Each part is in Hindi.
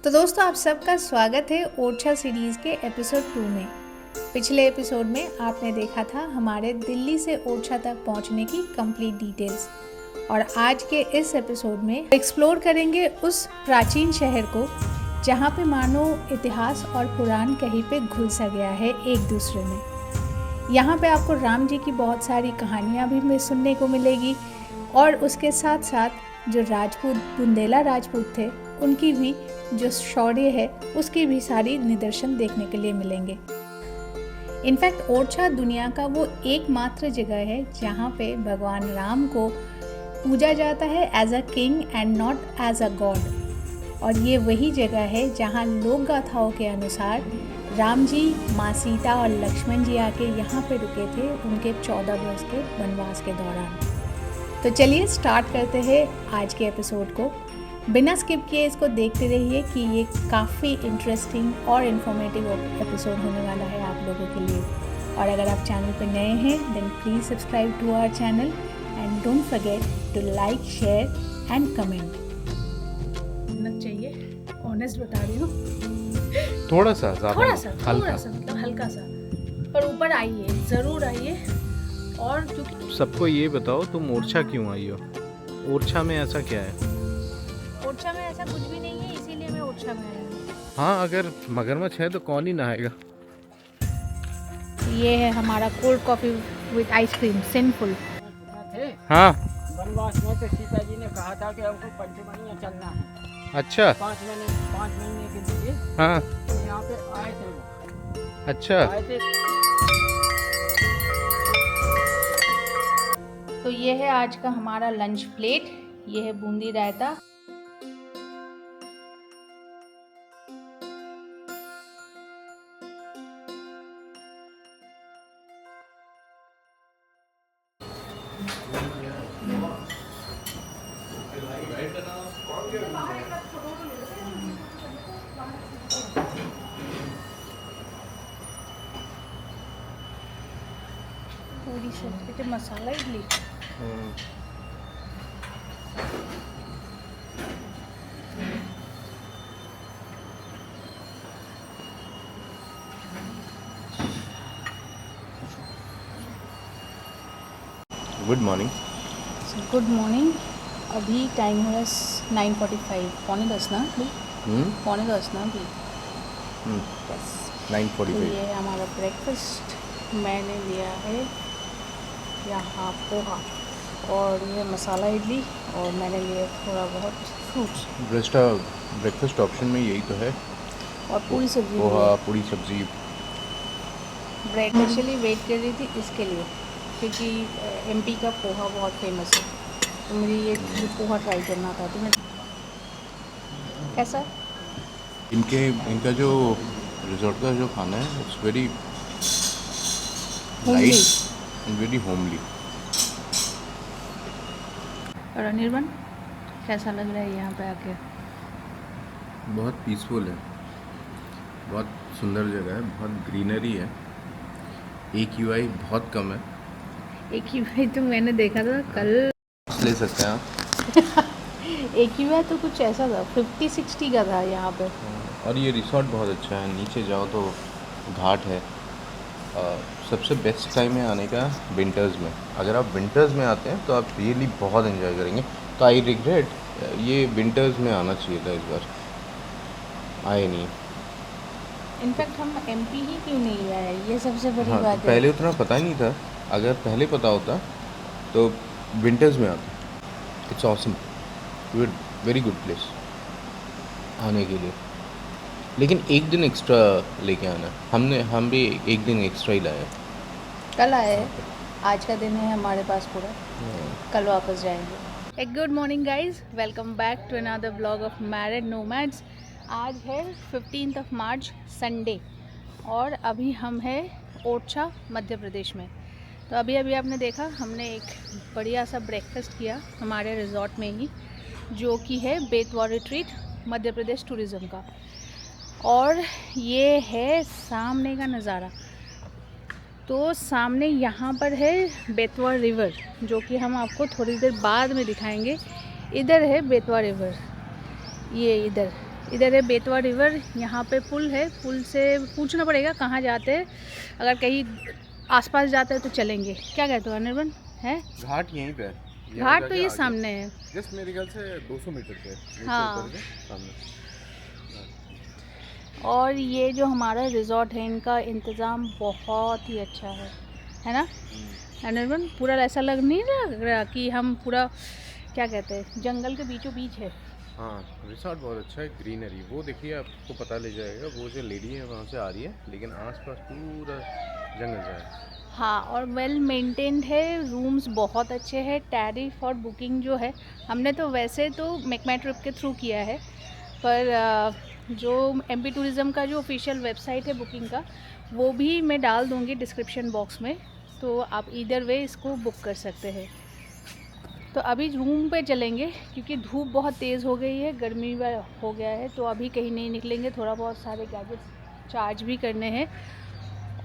तो दोस्तों आप सबका स्वागत है ओरछा सीरीज़ के एपिसोड 2 में। पिछले एपिसोड में आपने देखा था हमारे दिल्ली से ओरछा तक पहुंचने की कंप्लीट डिटेल्स, और आज के इस एपिसोड में एक्सप्लोर करेंगे उस प्राचीन शहर को जहां पे मानो इतिहास और पुराण कहीं पे घुल सा गया है एक दूसरे में। यहाँ पे आपको राम जी की बहुत सारी कहानियाँ भी सुनने को मिलेगी, और उसके साथ साथ जो राजपूत बुंदेला राजपूत थे उनकी भी जो शौर्य है उसकी भी सारी निदर्शन देखने के लिए मिलेंगे। इनफैक्ट ओरछा दुनिया का वो एकमात्र जगह है जहाँ पे भगवान राम को पूजा जाता है as a king and not as a god. और ये वही जगह है जहाँ लोक गाथाओं के अनुसार राम जी, माँ सीता और लक्ष्मण जी आके यहाँ पे रुके थे उनके 14 वर्ष के वनवास के दौरान। तो चलिए स्टार्ट करते हैं आज के एपिसोड को। बिना स्किप किए इसको देखते रहिए कि ये काफ़ी इंटरेस्टिंग और इन्फॉर्मेटिव एपिसोड होने वाला है आप लोगों के लिए। और अगर आप चैनल पर नए हैं then please subscribe to our channel and don't forget to like, share and comment. चाहिए ऑनेस्ट बता रही हूँ, थोड़ा सा मतलब हल्का सा, पर ऊपर आइए, ज़रूर आइए। और क्योंकि सबको ये बताओ तुम ओरछा क्यों आई हो? ओरछा में ऐसा क्या है? ओरछा में ऐसा कुछ भी नहीं है, इसीलिए मैं ओरछा में आई हूँ। हाँ, अगर मगरमच्छ है तो कौन ही नहाएगा। ये है हमारा cold coffee with ice cream simple. हाँ, वनवास में तो सीता जी ने कहा था कि हमको पंचमढ़ी चलना है। अच्छा। 5 महीने के लिए। हाँ, तो यहाँ पे आए थे वो। अच्छा। आए थे। तो ये है आज का हमारा लंच प्लेट। ये है बूंदी रायता, पूरी सब्जी, masala idli. Good morning. Good morning. अभी टाइम है 9:45, पौने 10 ना भी, पौने 10 ना भी। बस 9:45। तो ये है हमारा ब्रेकफास्ट। मैंने लिया है यहाँ पोहा और ये मसाला इडली, और मैंने लिया थोड़ा बहुत फ्रूट्स। ब्रेकफास्ट ऑप्शन में यही तो है, और पूरी सब्जी, पोहा, पूरी सब्जी। ब्रेड स्पेशली वेट कर रही थी इसके लिए क्योंकि एमपी का पोहा बहुत फेमस है, तो मुझे ये पोहा ट्राई करना था। तो मैं कैसा इनका जो रिजॉर्ट का जो खाना है it's very homely light and very homely. और अनिर्बन कैसा लग रहा है यहाँ पे आके? बहुत पीसफुल है, बहुत सुंदर जगह है, बहुत ग्रीनरी है। AQI बहुत कम है। AQI तो मैंने देखा था कल, ले सकते हैं आप। AQI तो कुछ ऐसा था 50-60 का था यहाँ पे। और ये रिसॉर्ट बहुत अच्छा है, नीचे जाओ तो घाट है। सबसे बेस्ट टाइम है आने का विंटर्स में। अगर आप विंटर्स में आते हैं तो आप रियली बहुत एंजॉय करेंगे। तो आई रिग्रेट, ये विंटर्स में आना चाहिए था, इस बार आए नहीं। इनफैक्ट हम MP ही क्यों नहीं आए, ये सबसे बड़ी हाँ, बात तो है। पहले उतना पता ही नहीं था। अगर पहले पता होता तो विंटर्स में आते। It's awesome, very good place आने के लिए। लेकिन एक दिन एक्स्ट्रा लेके आना है। हम भी एक दिन एक्स्ट्रा ही लाए। कल आए, आज का दिन है हमारे पास पूरा, कल वापस जाएंगे। एक good morning guys, welcome back to another blog of married nomads. आज है 15 मार्च संडे, और अभी हम हैं ओरछा मध्य प्रदेश में। तो अभी आपने देखा हमने एक बढ़िया सा ब्रेकफास्ट किया हमारे रिजॉर्ट में ही, जो कि है बेतवा रिट्रीट मध्य प्रदेश टूरिज़्म का। और ये है सामने का नज़ारा। तो सामने यहाँ पर है बेतवा रिवर, जो कि हम आपको थोड़ी देर बाद में दिखाएंगे। इधर है बेतवा रिवर, ये इधर इधर है बेतवा रिवर, यहाँ पे पुल है, पुल से पूछना पड़ेगा कहाँ जाते हैं, अगर कहीं आसपास जाते हैं तो चलेंगे। क्या कहते हो अनिर्बन? है घाट यहीं पे है। घाट तो ये सामने है। जस्ट मेरे ख्याल से 200 मीटर पे नीचे हाँ। उतर के सामने। और ये जो हमारा रिजॉर्ट है, इनका इंतज़ाम बहुत ही अच्छा है ना अनिर्बन? पूरा ऐसा लग नहीं रहा कि हम पूरा क्या कहते हैं जंगल के बीचों बीच है। हाँ, रिसॉर्ट बहुत अच्छा है, ग्रीनरी वो देखिए, आपको पता ले जाएगा। वो जो लेडी है वहाँ से आ रही है, लेकिन आसपास पूरा जंगल सा है। हाँ, और वेल मेंटेन्ड है, रूम्स बहुत अच्छे हैं। टैरिफ और बुकिंग जो है, हमने तो वैसे तो मेकमाई ट्रिप के थ्रू किया है, पर जो एमपी टूरिज़्म का जो ऑफिशियल वेबसाइट है बुकिंग का, वो भी मैं डाल दूँगी डिस्क्रिप्शन बॉक्स में, तो आप ईदर वे इसको बुक कर सकते हैं। तो अभी रूम पे चलेंगे क्योंकि धूप बहुत तेज़ हो गई है, गर्मी हो गया है, तो अभी कहीं नहीं निकलेंगे। थोड़ा बहुत सारे गैजेट्स चार्ज भी करने हैं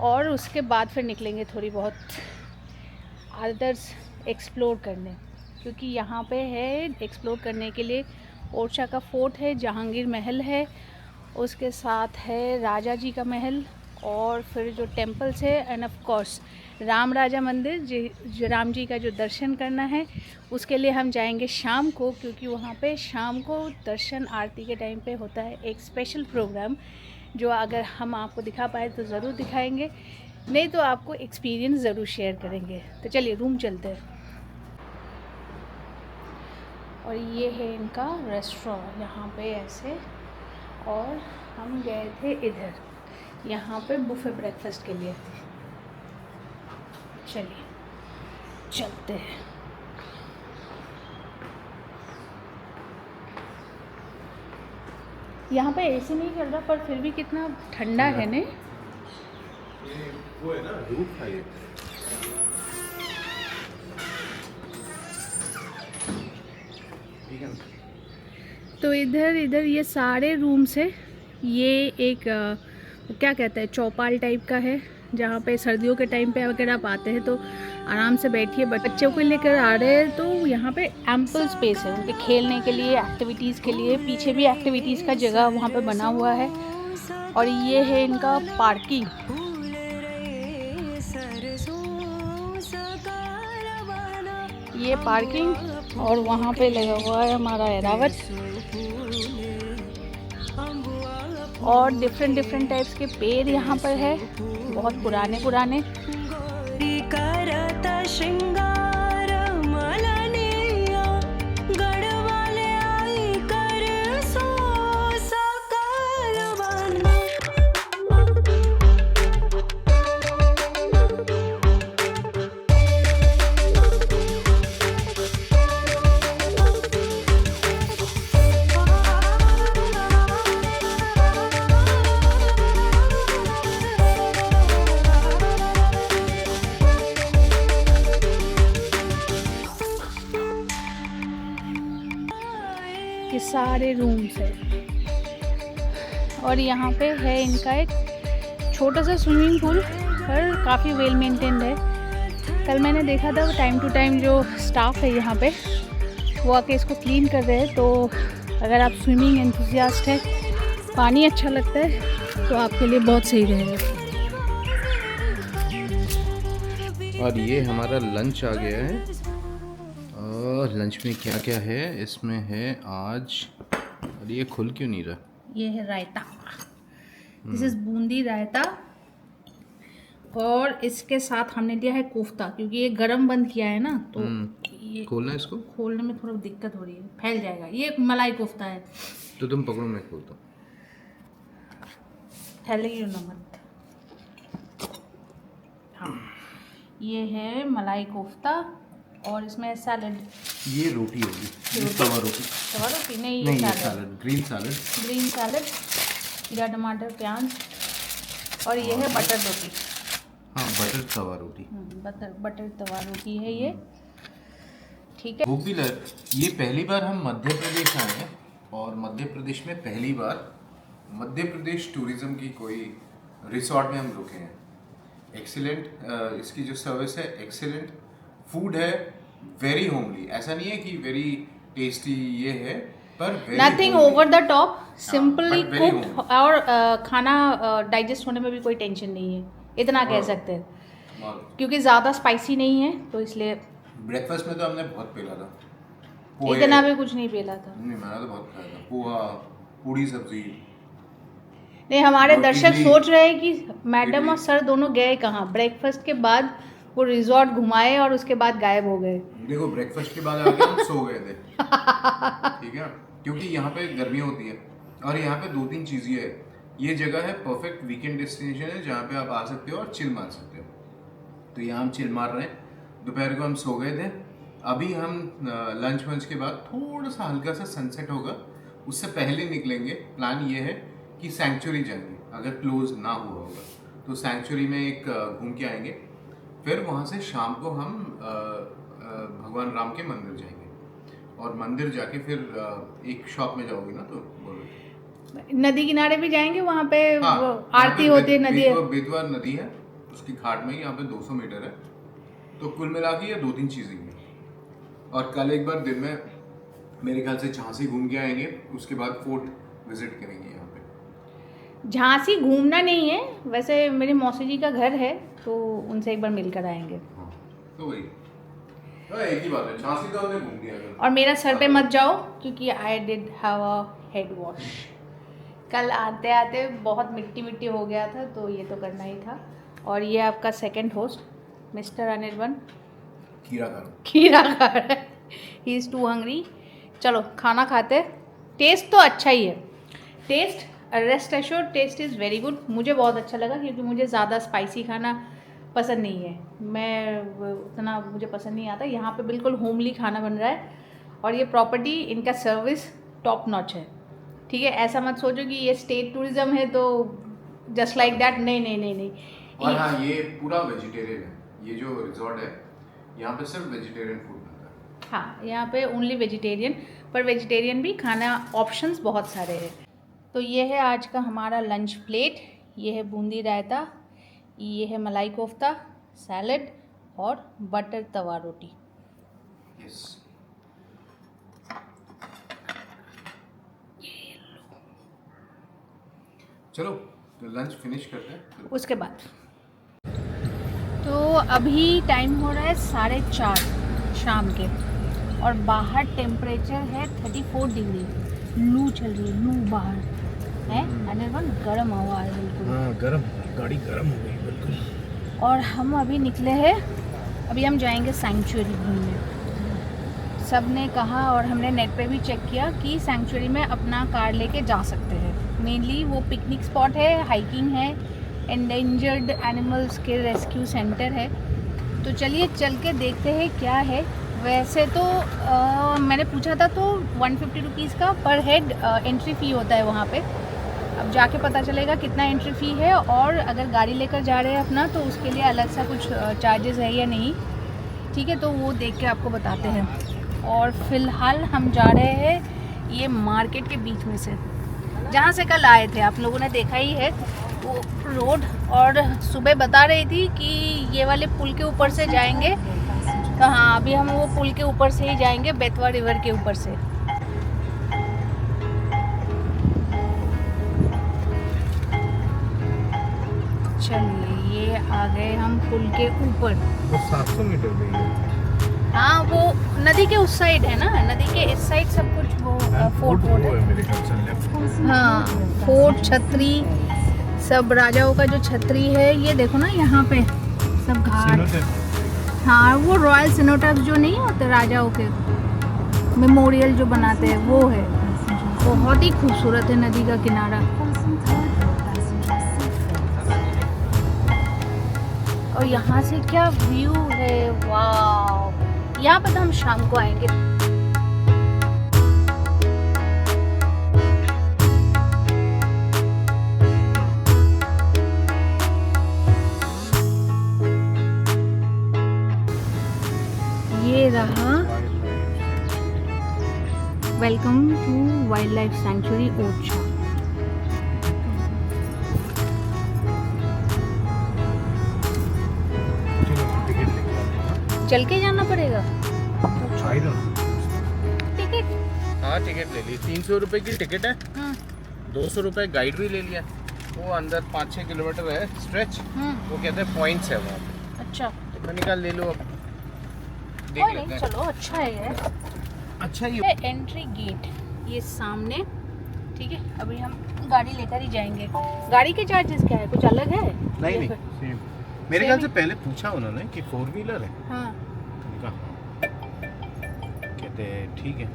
और उसके बाद फिर निकलेंगे थोड़ी बहुत अदर्स एक्सप्लोर करने, क्योंकि यहाँ पे है एक्सप्लोर करने के लिए ओरछा का फोर्ट है, जहांगीर महल है, उसके साथ है राजा जी का महल, और फिर जो टेम्पल्स है, एंड ऑफ कोर्स राम राजा मंदिर, जो राम जी का जो दर्शन करना है, उसके लिए हम जाएंगे शाम को, क्योंकि वहाँ पे शाम को दर्शन आरती के टाइम पे होता है एक स्पेशल प्रोग्राम, जो अगर हम आपको दिखा पाए तो ज़रूर दिखाएंगे, नहीं तो आपको एक्सपीरियंस ज़रूर शेयर करेंगे। तो चलिए रूम चलते हैं। और ये है इनका रेस्टोरेंट यहाँ पे ऐसे, और हम गए थे इधर यहाँ पे बुफे ब्रेकफास्ट के लिए। चलिए चलते हैं। यहाँ पे एसी नहीं चल रहा, पर फिर भी कितना ठंडा है ने। वो है ना रूफ है ये। तो इधर ये सारे रूम्स है। ये एक क्या कहते हैं चौपाल टाइप का है, जहाँ पे सर्दियों के टाइम पे अगर आप आते हैं तो आराम से बैठिए। बच्चों को लेकर आ रहे हैं तो यहाँ पे एम्पल स्पेस है उनके खेलने के लिए, एक्टिविटीज़ के लिए। पीछे भी एक्टिविटीज़ का जगह वहाँ पे बना हुआ है। और ये है इनका पार्किंग। ये पार्किंग, और वहाँ पे लगा हुआ है हमारा एरावत, और डिफरेंट टाइप्स के पेड़ यहाँ पर है, बहुत पुराने। ये सारे रूम्स है, और यहाँ पे है इनका एक छोटा सा स्विमिंग पूल, पर काफ़ी वेल मेंटेन्ड है। कल मैंने देखा था टाइम टू टाइम जो स्टाफ है यहाँ पे वो आके इसको क्लीन कर रहे हैं। तो अगर आप स्विमिंग एंथुसियास्ट है, पानी अच्छा लगता है, तो आपके लिए बहुत सही रहेगा। और ये हमारा लंच आ गया है। और लंच में क्या क्या है इसमें है आज, और ये खुल क्यों नहीं रहा? ये है रायता, दिस इज बूंदी रायता, और इसके साथ हमने लिया है कोफ्ता, क्योंकि ये गरम बंद किया है ना, तो ये खोलना है इसको? खोलने में थोड़ा दिक्कत हो रही है, फैल जाएगा। ये मलाई कोफ्ता है। तो तुम पकड़ो, मैं खोलता हूँ। फैलेगी ना मत। हाँ, ये है मलाई कोफ्ता, और इसमें सैलड। ये रोटी होगी, ये तवा रोटी। तवा रोटी नहीं, नहीं, ये ये सैलड, सैलड, ग्रीन सैलड, खीरा टमाटर प्याज, और ये है बटर रोटी। हाँ, बटर तवा रोटी। बटर तवा रोटी है ये, ठीक है। भूख भी लग, ये पहली बार हम मध्य प्रदेश आए हैं, और मध्य प्रदेश में पहली बार मध्य प्रदेश टूरिज्म की कोई रिसोर्ट में हम रुके हैं। एक्सीलेंट, इसकी जो सर्विस है एक्सीलेंट, फूड है वेरी होमली, ऐसा नहीं है कि वेरी टेस्टी ये है, पर nothing over the top, simply but very cooked, और खाना डाइजेस्ट होने में भी कोई टेंशन नहीं है, इतना कह सकते हैं, क्योंकि ज़्यादा स्पाइसी नहीं है तो इसलिए। ब्रेकफास्ट में तो हमने बहुत पीला था, इतना भी कुछ नहीं पीला था। नहीं मैंने तो बहुत खाया था, पोहा, पूड़ी सब्जी। नहीं, हमारे और दर्शक इडली- सोच रहे हैं कि मैडम इडली। और सर दोनों गए कहाँ, ब्रेकफास्ट के बाद वो रिजॉर्ट घुमाए और उसके बाद गायब हो गए। देखो ब्रेकफास्ट के बाद आके हम सो गए थे, ठीक है, क्योंकि यहाँ पे गर्मी होती है और यहाँ पे 2-3 चीज़ें है। ये जगह है परफेक्ट वीकेंड डेस्टिनेशन है जहाँ पे आप आ सकते हो और चिल मार सकते हो। तो यहाँ हम चिल मार रहे हैं। दोपहर को हम सो गए थे। अभी हम लंच वंच के बाद थोड़ा सा हल्का सा सनसेट होगा, उससे पहले निकलेंगे। प्लान ये है कि सैंक्चुरी जाएंगे, अगर क्लोज ना हुआ होगा तो सैंक्चुरी में एक घूम के आएंगे। फिर वहाँ से शाम को हम भगवान राम के मंदिर जाएंगे और मंदिर जाके फिर एक शॉप में जाओगी ना तो बोलो। नदी किनारे भी जाएंगे, वहाँ पे हाँ, वो यहाँ आरती पे होती है नदी। बेतवा नदी है, उसकी घाट में यहाँ पे 200 मीटर है। तो कुल मिला के ये 2-3 चीज़ें हैं। और कल एक बार दिन में मेरे ख्याल से झांसी घूम के आएंगे, उसके बाद फोर्ट विजिट करेंगे यहाँ पे। झांसी घूमना नहीं है, वैसे मेरी मौसी जी का घर है तो उनसे एक बार मिलकर आएंगे। हाँ, तो वही एक ही बात है, झांसी तो हमने घूम लिया कल। और मेरा सर पे मत जाओ क्योंकि I did have a head wash. कल आते आते बहुत मिट्टी मिट्टी हो गया था, तो ये तो करना ही था। और ये आपका सेकंड होस्ट मिस्टर अनिर्बन खीरा खा रहा है, ही इज़ टू हंग्री। चलो खाना खाते। टेस्ट तो अच्छा ही है, taste rest assured taste is very good. मुझे बहुत अच्छा लगा क्योंकि मुझे ज़्यादा स्पाइसी खाना पसंद नहीं है, मैं उतना मुझे पसंद नहीं आता। यहाँ पे बिल्कुल होमली खाना बन रहा है और ये प्रॉपर्टी, इनका सर्विस टॉप नॉच है, ठीक है। ऐसा मत सोचो कि ये स्टेट टूरिज्म है तो जस्ट लाइक दैट, नहीं नहीं नहीं नहीं। और हाँ, ये पूरा वेजिटेरियन है, ये जो रिजॉर्ट है यहाँ पे सिर्फ वेजिटेरियन फूड मिलता है। हाँ, यहाँ पे ओनली वेजिटेरियन, पर वेजिटेरियन भी खाना ऑप्शंस बहुत सारे हैं। तो ये है आज का हमारा लंच प्लेट। ये है बूंदी रायता, ये है मलाई कोफ्ता, सैलड और बटर तवा रोटी। यस, चलो तो लंच फिनिश करते हैं। उसके बाद तो अभी टाइम हो रहा है 4:30 शाम के और बाहर टेम्परेचर है 34 डिग्री। लू चल रही है, लू बाहर है अनिर्बन, गर्म हवा है बिल्कुल। हाँ गर्म, गाड़ी गर्म हो गई बिल्कुल। और हम अभी निकले हैं, अभी हम जाएंगे सैंक्चुरी घूमने। सब ने कहा और हमने नेट पे भी चेक किया कि सैंक्चुरी में अपना कार लेके जा सकते हैं। मेनली वो पिकनिक स्पॉट है, हाइकिंग है, एंडेंजर्ड एनिमल्स के रेस्क्यू सेंटर है। तो चलिए चल के देखते हैं क्या है। वैसे तो मैंने पूछा था तो 150 रुपीज़ का पर हेड एंट्री फ़ी होता है वहाँ पे। अब जाके पता चलेगा कितना एंट्री फ़ी है, और अगर गाड़ी लेकर जा रहे हैं अपना तो उसके लिए अलग सा कुछ चार्जेस है या नहीं, ठीक है, तो वो देख के आपको बताते हैं। और फ़िलहाल हम जा रहे हैं ये मार्केट के बीच में से, जहाँ से कल आए थे, आप लोगों ने देखा ही है वो रोड। और सुबह बता रही थी कि ये वाले पुल के ऊपर से जाएंगे, तो हाँ अभी हम वो पुल के ऊपर से ही जाएंगे, बेतवा रिवर के ऊपर से। चलिए ये आ गए हम पुल के ऊपर। 700 मीटर पे है। हाँ वो नदी के उस साइड है ना, नदी के इस साइड सब कुछ वो फोर्ट है मेरे ख्याल से लेफ्ट। हाँ, फोर्ट, छतरी, सब राजाओं का जो छतरी है ये देखो ना, यहाँ पे सब घाट। हाँ वो रॉयल सिनोटैप्स जो नहीं होते राजाओं के, मेमोरियल जो बनाते हैं वो है। बहुत ही खूबसूरत है नदी का किनारा। और यहाँ से क्या व्यू है, वाह। यहाँ पे तो हम शाम को आएंगे। ये रहा welcome to wildlife sanctuary Orchha. चल के जाना पड़ेगा टिकट। वहाँ टिकट ले ली, 300 रुपये की टिकट है, 200 रुपये गाइड भी ले लिया। वो अंदर 5-6 किलोमीटर है स्ट्रेच, वो कहते हैं पॉइंट्स है वहाँ पे। अच्छा, तो मैंने कहा ले लो, अब देख कोई लेते नहीं, हैं। चलो अच्छा है ये। अच्छा ये एंट्री गेट ये सामने, ठीक है। अभी हम गाड़ी लेकर ही जाएंगे। गाड़ी के चार्जेस क्या है, कुछ अलग है? नहीं या नहीं फिर- सेम। मेरे ख्याल से पहले पूछा उन्होंने कि 4 व्हीलर है, हाँ, मैंने कहा हाँ। कहते हैं ठीक है।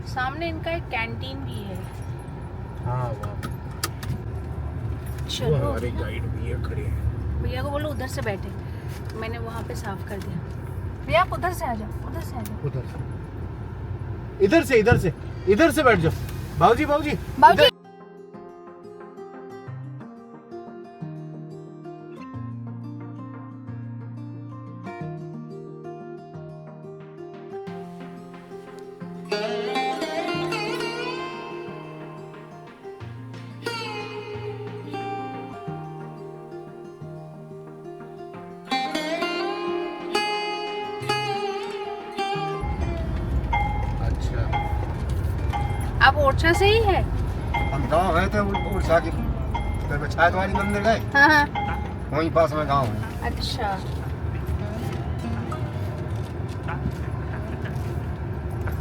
सामने इनका एक कैंटीन भी है। हाँ वाह, चलो हमारे गाइड भैया खड़े हैं। भैया को बोलो उधर से बैठे, मैंने वहाँ पे साफ कर दिया। भैया आप उधर से आ जाओ, उधर से आ जाओ। उधर से, इधर से बैठ जाओ। बाबूजी बाबूजी अच्छा, आप ओरछा से ही है? हम गाँव गए थे उड़ीसा की छायत वाली मंदिर गए, हाँ हाँ, वहीं पास में गाँव है। अच्छा।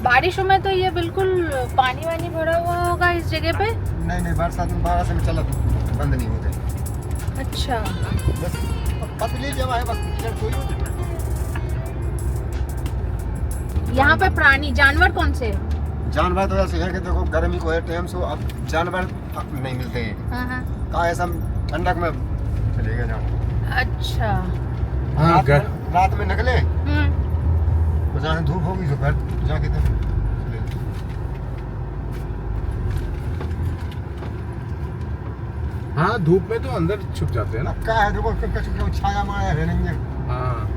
बारिशों में तो ये बिल्कुल पानी वानी भरा हुआ होगा इस जगह पे। नहीं बरसात में 12 से में चला बंद नहीं होते। अच्छा, बस पतली जगह है, बस टिकट कोई होती है। यहाँ पे प्राणी जानवर कौन से है? जानवर तो ऐसे है कि देखो गर्मी को है टाइम से अब जानवर अब नहीं मिलते हैं। हाँ हाँ, कहा ऐसा ठंडक में चले गए जाओ। अच्छा। रात में निकले तो जहाँ धूप होगी तो फिर जाके तो हाँ धूप में तो अंदर छुप जाते हैं ना। क्या है देखो कुछ छाया माया है नहीं है। हाँ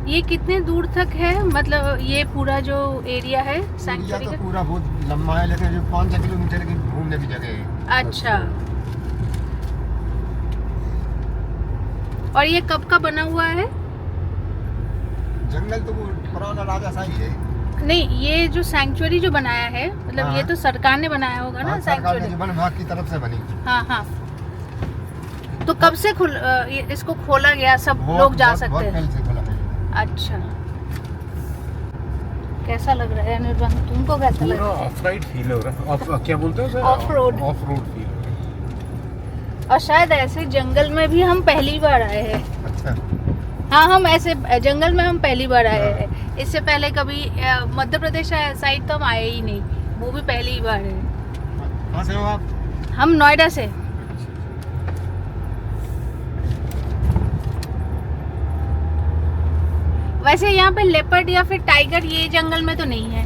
ये कितने दूर तक है, मतलब ये पूरा जो एरिया है एरिया सैंक्चुरी तो का? पूरा बहुत लंबा है, लेकिन जो 5-6 किलोमीटर की घूमने की जगह है। अच्छा, और ये कब का बना हुआ है? जंगल तो वो पुराना राजा सा ही है। नहीं, ये जो सैंक्चुरी जो बनाया है, मतलब हाँ। ये तो सरकार ने बनाया होगा ना हाँ, सरकार ने सैंक्चुरी? जो वन विभाग की तरफ से बनी। हाँ हाँ। तो कब से इसको खोला गया, सब लोग जा सकते बहुत हैं? पहले से खोला है। अच्छा, कैसा लग रहा है अनिर्बान, तुमको कैसा लग पूरा रहा है? ऑफ राइड फील हो रहा है, क्या बोलते हैं उसे? Off-road। ऑफ रोड फील हो रहा है। और शायद ऐसे जंगल में भी हम पहली बार आए हैं। अच्छा, हाँ, हम ऐसे जंगल में हम पहली बार आए हैं। इससे पहले कभी मध्य प्रदेश साइड तो हम आए ही नहीं, वो भी पहली बार है। कहाँ से हो आप? हम नोएडा से। वैसे यहाँ पे लेपर्ड या फिर टाइगर ये जंगल में तो नहीं है?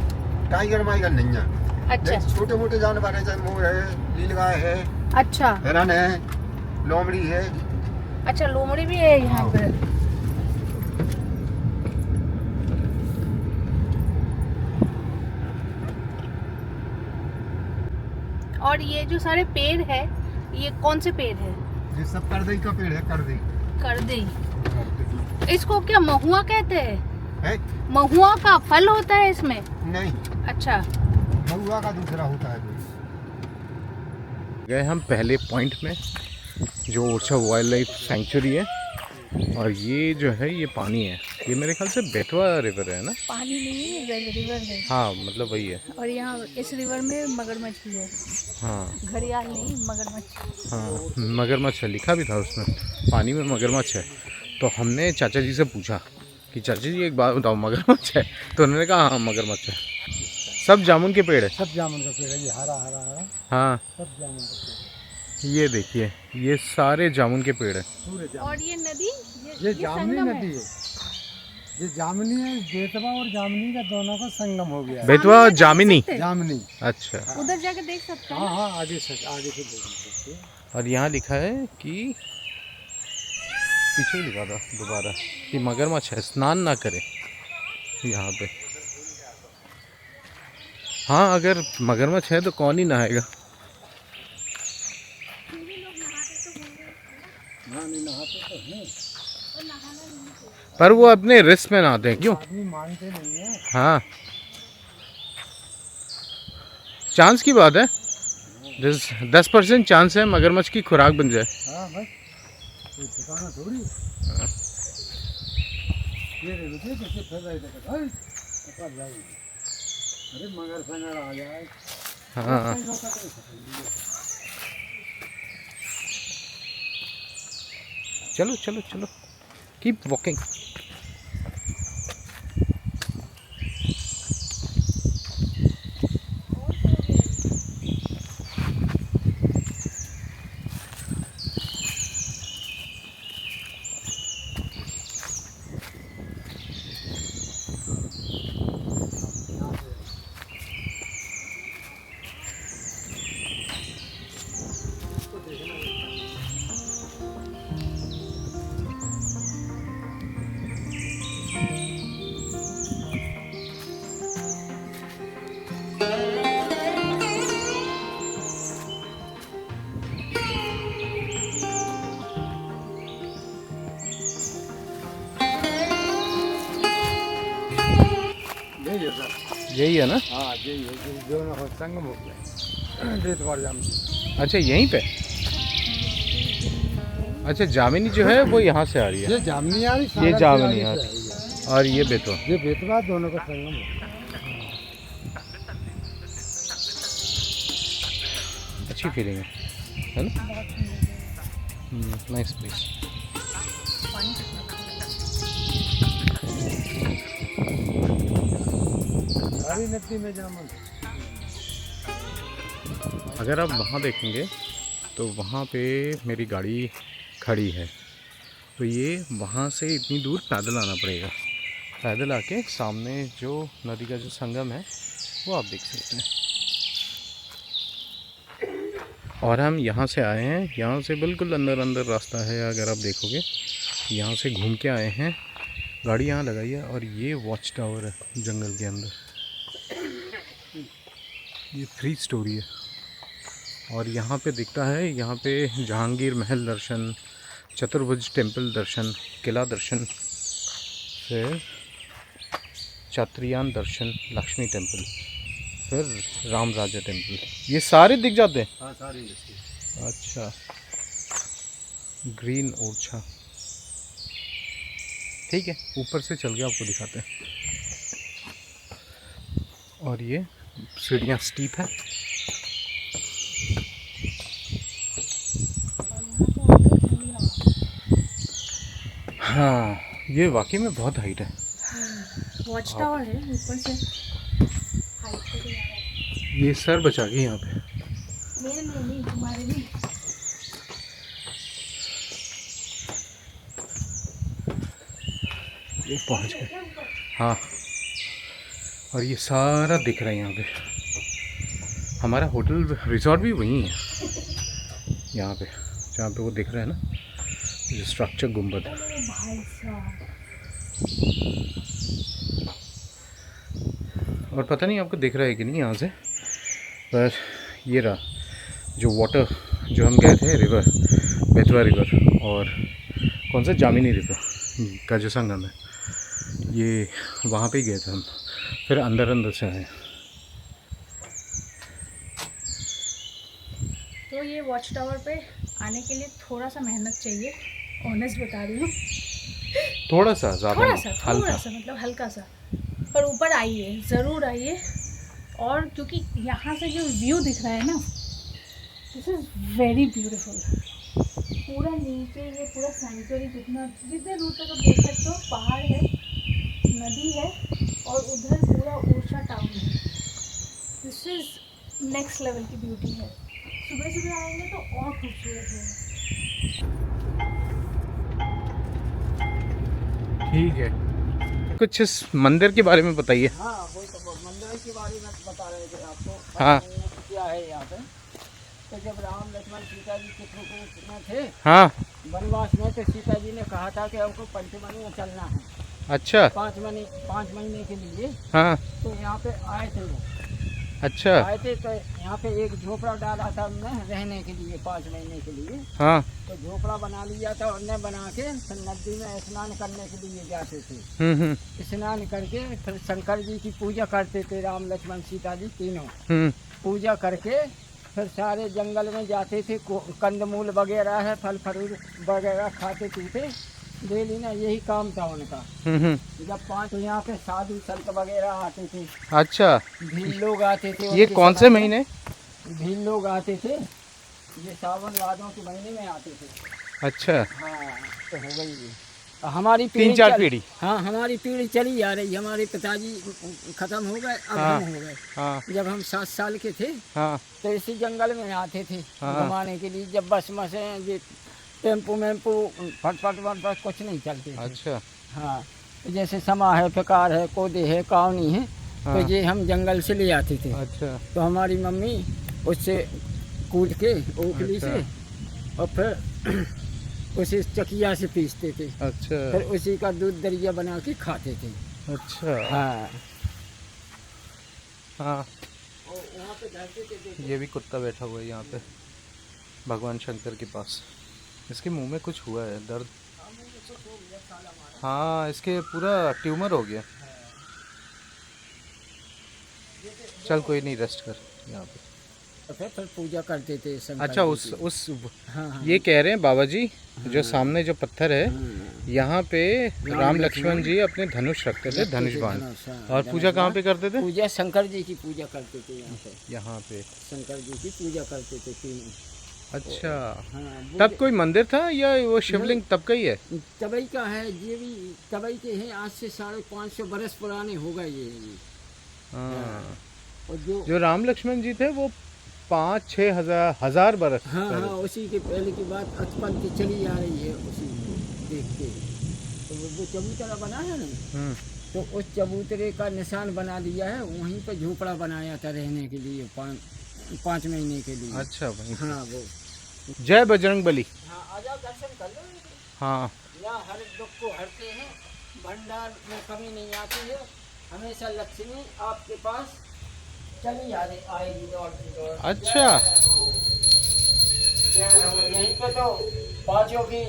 टाइगर माइगर नहीं है। अच्छा छोटे मोटे जानवर है, जैसे मोर है, नीलगाय है, अच्छा हिरन है, लोमड़ी है। अच्छा, लोमड़ी भी है यहाँ पे। और ये जो सारे पेड़ है, ये कौन से पेड़ है? ये सब करदई का पेड़ है, करदई। करदई। इसको क्या महुआ कहते हैं? है? महुआ का फल होता है इसमें? नहीं, अच्छा, महुआ का दूसरा होता है कोई। गए हम पहले पॉइंट में, जो ओरछा वाइल्ड लाइफ सेंचुरी है, और ये जो है ये पानी है, ये मेरे ख्याल से बेतवा रिवर है ना? पानी नहीं है, रिवर है। हाँ मतलब वही है। और यहाँ इस रिवर में मगरमच्छ भी है। हाँ घड़ियाल नहीं, मगरमच्छ। हाँ, मगरमच्छ है, लिखा भी था उसमें, पानी में मगरमच्छ है। तो हमने चाचा जी से पूछा कि चाचा जी एक बात बताओ, मगरमच्छ है? तो उन्होंने कहा हाँ मगरमच्छ है। सब जामुन के पेड़ है। सब जामुन का पेड़ है, ये हरा हरा हरा, हाँ सब जामुन का पेड़। ये देखिए, ये सारे जामुन के पेड़ है। पूरे जामुन। और ये नदी, ये जामुनी संगम नदी है। ये जामुनी है, बेतवा और जामुनी का दोनों का संगम हो गया है। बेतवा और जामिनी। जामुनी। अच्छा, उधर जाके देख सकते हैं। हाँ आगे से देख सकते हैं। और यहाँ लिखा है कि पीछे ही लिखा था दोबारा कि मगरमच्छ है, स्नान ना करें यहाँ पे। हाँ, अगर मगरमच्छ है तो कौन ही नहाएगा? पर वो अपने रिस्क में नहाते हैं, क्यों? आदमी मानते नहीं है। हाँ, चांस की बात है, 10% चांस है मगरमच्छ की खुराक बन जाए। हाँ भाई, कोई ठिकाना थोड़ी। ये देखो कैसे फैल रहा है, देखो भाई पकड़ जाएगी। अरे मगर संगर आ जाए। हाँ, चलो चलो चलो, कीप वॉकिंग। यही है ना? हाँ यही है, दोनों को संगम हो गया डेट बार जाम। अच्छा, यहीं पे। अच्छा, जामिनी जो है वो यहाँ से आ रही है। ये जामनी आ रही, ये जामिनी आ रही है, और ये बेतवा। ये बेतवा, दोनों का संगम हो गया। अच्छी फीलिंग है ना? Nice place. सारी नदी में जामन। अगर आप वहाँ देखेंगे तो वहाँ पे मेरी गाड़ी खड़ी है, तो ये वहाँ से इतनी दूर पैदल आना पड़ेगा। पैदल आके सामने जो नदी का जो संगम है वो आप देख सकते हैं। और हम यहाँ से आए हैं, यहाँ से बिल्कुल अंदर अंदर रास्ता है। अगर आप देखोगे यहाँ से घूम के आए हैं, गाड़ी यहाँ लगाई है। और ये वॉच टावर है जंगल के अंदर, ये 3 स्टोरी है। और यहाँ पे दिखता है, यहाँ पे जहांगीर महल दर्शन, चतुर्भुज टेम्पल दर्शन, किला दर्शन, फिर चात्रियान दर्शन, लक्ष्मी टेम्पल, फिर राम राजा टेम्पल, ये सारे दिख जाते हैं। हाँ सारी दिखती है। अच्छा, ग्रीन ओरछा, ठीक है, ऊपर से चल के आपको दिखाते हैं। और ये सीढ़ियाँ स्टीप है। हाँ, ये वाकई में बहुत हाइट है। वॉच टावर है ऊपर से हाइट पे भी आ रहा है। ये सर बचा के यहाँ पे। मेरे लिए नहीं, तुम्हारे लिए। ये पहुँच गए। हाँ, और ये सारा दिख रहा है यहाँ पे। हमारा होटल रिजॉर्ट भी वहीं है, यहाँ पे जहाँ पे वो दिख रहा है ना, जो स्ट्रक्चर गुम्बद। भाई साहब, और पता नहीं आपको दिख रहा है कि नहीं यहाँ से, पर ये रहा जो वाटर, जो हम गए थे रिवर, बेतवा रिवर, और कौन सा जामिनी रिवर का जो संगम है, ये वहाँ पे ही गए थे हम। फिर अंदर अंदर से आए। तो ये वॉच टावर पे आने के लिए थोड़ा सा मेहनत चाहिए, ऑनेस्ट बता रही हूँ। थोड़ा सा, ज़्यादा थोड़ा हल्का। सा मतलब हल्का सा, पर ऊपर आइए, ज़रूर आइए। और क्योंकि यहाँ से जो व्यू दिख रहा है ना, दिस इज़ वेरी ब्यूटीफुल। पूरा नीचे ये पूरा सेंचुरी, जितने दूर तक आप देख सकते हो, पहाड़ है, नदी है, और उधर पूरा ओरछा टाउन है। दिस इज़ नेक्स्ट लेवल की ब्यूटी है। सुबह सुबह आएंगे तो और खूबसूरत है। ठीक है, कुछ इस मंदिर के बारे में बताइए। हाँ, वही तो मंदिर के बारे में बता रहे थे आपको। हाँ। क्या है यहाँ पे, तो जब राम लक्ष्मण सीता जी चित्रकूट में थे, हाँ, वनवास में, तो सीता जी ने कहा था कि हमको पंचमनी में चलना है। अच्छा। 5 महीने के लिए। हाँ, तो यहाँ पे आए थे वो, अच्छा। आए थे तो यहाँ पे एक झोपड़ा डाला था हमने रहने के लिए 5 महीने के लिए। हाँ। तो झोपड़ा बना लिया था उनने, बना के फिर नदी में स्नान करने के लिए जाते थे। स्नान करके फिर शंकर जी की पूजा करते थे, राम लक्ष्मण सीता जी तीनों पूजा करके फिर सारे जंगल में जाते थे, कंदमूल वगैरह है, फल फरूल वगैरह खाते पीते डेली ना, यही काम था उनका। जब 5 यहाँ पे साधु संत वगैरह आते थे। अच्छा। भील लोग आते थे। ये कौन से महीने? भील लोग आते थे, ये सावन भादों के महीने में आते थे। अच्छा। हाँ, तो हो गई ये हमारी 3-4 पीढ़ी। हाँ, हमारी पीढ़ी चली आ रही। हमारे पिताजी खत्म हो गए, अब हम हो गए। हाँ। जब हम 7 साल के थे तो इसी जंगल में आते थे घुमाने के लिए। जब बस में से ये टेम्पो मेम्पो फटफट कुछ नहीं चलते थे। अच्छा। हाँ, जैसे समा है, फिकार है, कोदे है, कावनी है, तो ये हम जंगल से ले आते थे। अच्छा। तो हमारी मम्मी उससे कूद के ओखली से और फिर उसे चकिया से पीसते थे। अच्छा। फिर उसी का दूध दरिया बना के खाते थे। अच्छा। हाँ। हाँ। वहाँ पे धरते थे। ये भी कुत्ता बैठा हुआ है यहाँ पे भगवान शंकर के पास। इसके मुंह में कुछ हुआ है, दर्द। हाँ, इसके पूरा ट्यूमर हो गया। चल कोई नहीं, रेस्ट कर यहाँ पे। तो फिर पूजा करते थे शंकर। अच्छा, जी उस हाँ। ये कह रहे हैं बाबा जी, जो सामने जो पत्थर है, यहाँ पे राम लक्ष्मण जी अपने धनुष रखते थे, धनुष बाण। और पूजा कहाँ पे करते थे? पूजा शंकर जी की पूजा करते थे यहाँ पे। यहाँ पे शंकर जी की पूजा करते थे तीनों। अच्छा। हाँ, तब कोई मंदिर था या वो शिवलिंग तब का ही है? तबई का है, ये भी तबई के हैं। आज से 550 बरस पुराने हो गए ये। हाँ। और जो राम लक्ष्मण जी थे वो 5-6 हजार बरस। हाँ, उसी के पहले की बात उत्पन्न चली आ रही है। उसी को देख के तो वो चबूतरा बना है ना, तो उस चबूतरे का निशान बना दिया है। वहीं पर झोपड़ा बनाया था रहने के लिए 5 महीने के लिए। अच्छा भाई। हाँ, वो जय बजरंग बली। हाँ, आ जाओ, दर्शन कर लो। हाँ। यहाँ हर दुख को हरते हैं, भंडार में कमी नहीं आती है, हमेशा लक्ष्मी आपके पास चली आएगी दौड़। अच्छा। यहीं पे तो पाँचों की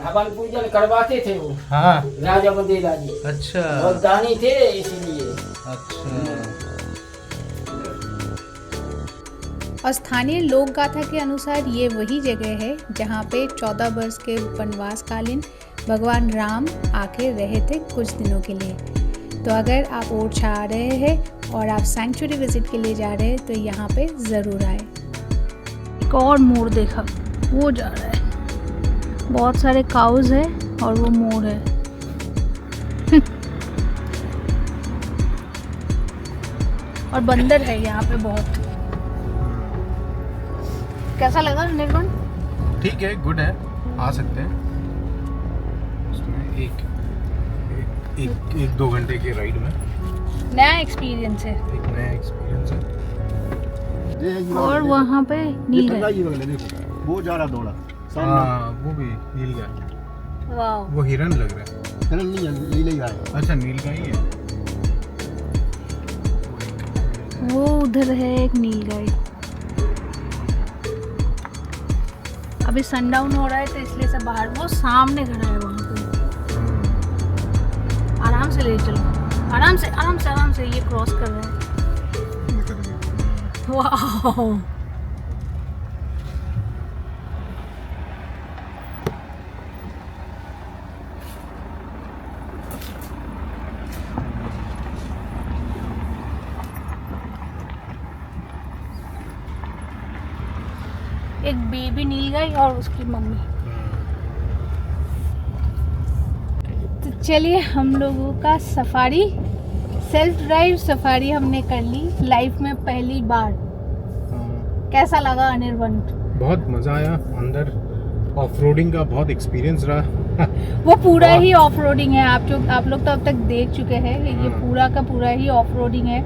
हवन पूजन करवाते थे वो। हाँ। राजा बंदेला जी। अच्छा। बहुत दानी थे इसीलिए। अच्छा। और स्थानीय लोक गाथा के अनुसार ये वही जगह है जहाँ पे 14 वर्ष के वनवास कालीन भगवान राम आके रहे थे कुछ दिनों के लिए। तो अगर आप ओरछा आ रहे हैं और आप सैंक्चुरी विजिट के लिए जा रहे हैं तो यहाँ पे ज़रूर आए। एक और मोर देखा, वो जा रहा है, बहुत सारे काउज है और वो मोर है। और बंदर है यहाँ पे बहुत। कैसा लगा निर्गुण? ठीक है, गुड है, आ सकते हैं। उसमें एक 2 घंटे के राइड में नया एक्सपीरियंस है। एक नया एक्सपीरियंस है। और वहाँ पे नीलगाय, देखो वो जा रहा दौड़ा। हाँ, वो भी नीलगाय। वाह, वो हिरन लग रहा है। हिरन नहीं है, नीलगाय। अच्छा, नीलगाय ही है। वो उधर है एक नीलगाय। अभी सनडाउन हो रहा है तो इसलिए सब बाहर, वो सामने खड़ा है वहाँ पे। आराम से ले चलो, आराम से आराम से आराम से, ये क्रॉस कर रहा है। वाह, एक बेबी नीलगाय और उसकी मम्मी। तो चलिए, हम लोगों का सफारी, सेल्फ ड्राइव सफारी हमने कर ली लाइफ में पहली बार। कैसा लगा अनिर्बन? बहुत मज़ा आया। अंदर ऑफ रोडिंग का बहुत एक्सपीरियंस रहा। वो पूरा ही ऑफ रोडिंग है। आप लोग तो अब तक देख चुके हैं, ये पूरा का पूरा ही ऑफ रोडिंग है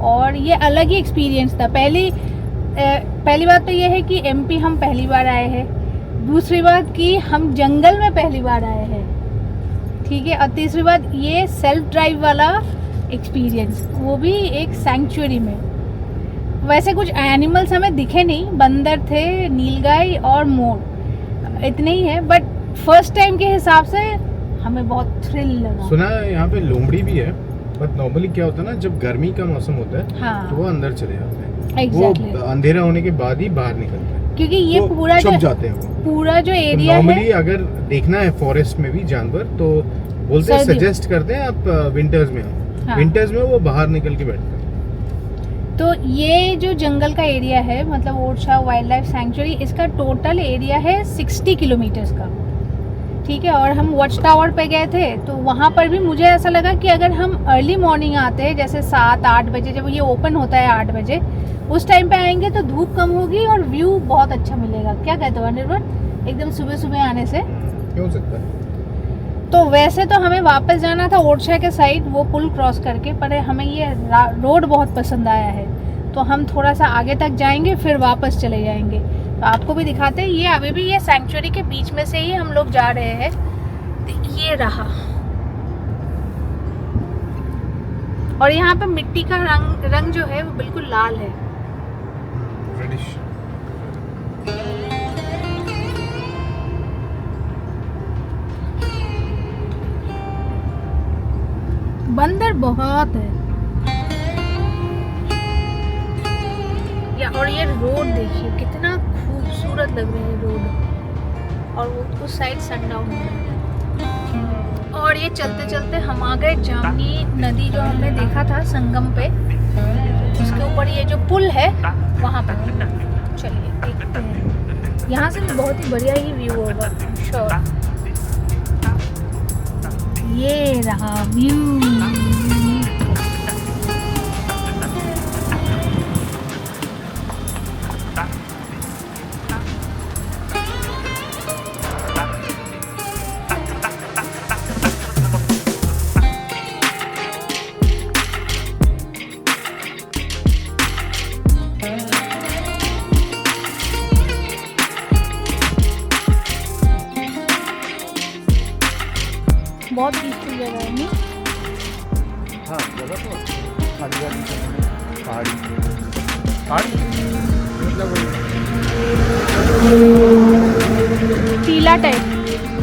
और ये अलग ही एक्सपीरियंस था। पहली बात तो ये है कि एमपी हम पहली बार आए हैं। दूसरी बात कि हम जंगल में पहली बार आए हैं, ठीक है। और तीसरी बात, ये सेल्फ ड्राइव वाला एक्सपीरियंस, वो भी एक सैंक्चुअरी में। वैसे कुछ एनिमल्स हमें दिखे नहीं, बंदर थे, नीलगाय और मोर, इतने ही है, बट फर्स्ट टाइम के हिसाब से हमें बहुत थ्रिल लगा। सुना है यहाँ पे लोमड़ी भी है, बट नॉर्मली क्या होता है ना, जब गर्मी का मौसम होता है हाँ, तो वो अंदर चले जाते हैं। एग्जैक्टली, वो अंधेरा होने के बाद ही बाहर निकलते हैं, क्योंकि ये तो पूरा छुप जो जाते हैं वो। पूरा जो तो एरिया है, नॉर्मली अगर देखना है फॉरेस्ट में भी जानवर, तो बोलते हैं, सर्दी- सजेस्ट करते हैं आप विंटर्स में आओ। हाँ। विंटर्स में वो बाहर निकल के बैठते हैं। तो ये जो जंगल का एरिया है, मतलब ओरछा वाइल्ड लाइफ सैंक्चुअरी, इसका टोटल एरिया है 60 किलोमीटर्स का, ठीक है। और हम वॉच टावर पे गए थे, तो वहाँ पर भी मुझे ऐसा लगा कि अगर हम अर्ली मॉर्निंग आते हैं, जैसे 7-8 बजे, जब ये ओपन होता है 8 बजे, उस टाइम पे आएंगे तो धूप कम होगी और व्यू बहुत अच्छा मिलेगा। क्या कहते हो अनिर्बन, एकदम सुबह सुबह आने से? क्यों सकता है? तो वैसे तो हमें वापस जाना था ओरछा के साइड, वो पुल क्रॉस करके, पर हमें ये रोड बहुत पसंद आया है, तो हम थोड़ा सा आगे तक जाएंगे फिर वापस चले जाएंगे। तो आपको भी दिखाते हैं। ये अभी भी ये सैंक्चुअरी के बीच में से ही हम लोग जा रहे हैं। तो ये रहा, और यहाँ पे मिट्टी का रंग जो है वो बिल्कुल लाल है। रेडिश। बंदर बहुत है। और ये रोड देखिए कितना खूबसूरत लग रहा है रोड, और वो उस साइड सनडाउन हो रहा है। और ये चलते चलते हम आ गए जामनी नदी, जो हमने देखा था संगम पे, उसके ऊपर ये जो पुल है वहाँ पर। चलिए देखते हैं, यहाँ से भी बहुत ही बढ़िया ही व्यू होगा श्योर। ये रहा व्यू। बहुत पीसफुल जगह है नहीं? हाँ, जगह तो पहाड़ी टीला टाइप।